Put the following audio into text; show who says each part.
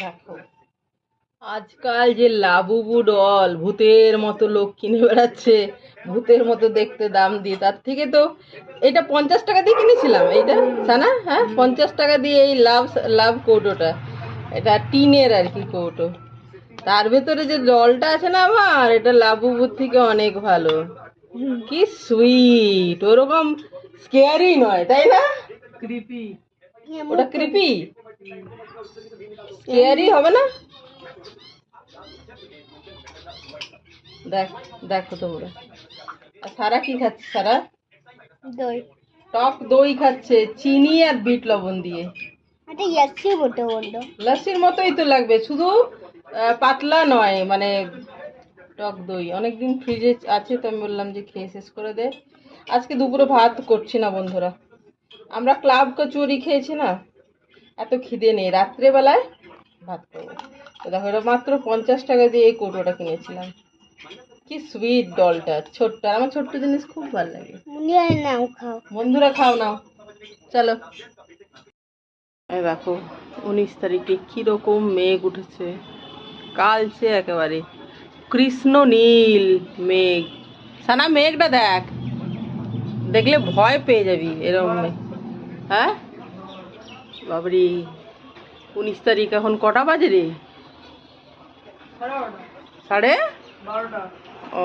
Speaker 1: দেখো আজকাল যে লাবুবু ডল ভূতের মতো লোক কিনে বেড়াচ্ছে, ভূতের মতো দেখতে দাম দিয়ে, তার থেকে তো এটা 50 টাকা দিয়ে কিনেছিলাম। এইটা সানা, হ্যাঁ 50 টাকা দিয়ে এই লাভ লাভ কৌটোটা, এটা টিনের আর কি কৌটো। তার ভেতরে যে জলটা আছে না, আমার এটা লাবুবুর থেকে অনেক ভালো। কি সুইট, ওরকম স্কেয়ারি নয়, তাই না? ক্রিপি, ওটা ক্রিপি, স্কেয়ারি হবে না। দেখ, দেখো তোমরা। আর সারা কি খাচ্ছে? সারা
Speaker 2: দই,
Speaker 1: টক দই খাচ্ছে, চিনি আর বিট লবণ দিয়ে।
Speaker 2: এটা ইয়াসি বটে বললো।
Speaker 1: লস্যির মতোই তো লাগবে, শুধু পাতলা নয়, মানে টক দই অনেকদিন ফ্রিজে আছে, তো আমি বললাম যে খেয়ে শেষ করে দে। আজকে দুপুরে ভাত করছি না বন্ধুরা, আমরা ক্লাব কচুরি খেয়েছি না, এত খিদে নেই, রাত্রেবেলায় ভাত করবো। তো দেখো এটা মাত্র 50 টাকা দিয়ে এই কৌটোটা কিনেছিলাম। কি সুইট ডলটা, ছোট্ট, আর আমার ছোট্ট জিনিস খুব ভালো লাগে।
Speaker 2: নাও খাও
Speaker 1: বন্ধুরা খাও নাও, চলো। এই দেখো 19 তারিখে কিরকম মেঘ উঠেছে, কালছে একেবারে কৃষ্ণ নীল মেঘ। সানা মেঘটা দেখ, দেখলে ভয় পেয়ে যাবি এরকম মেঘ। হ্যাঁ বাবরি, 19 তারিখ, এখন কটা বাজে রে? 12:30। ও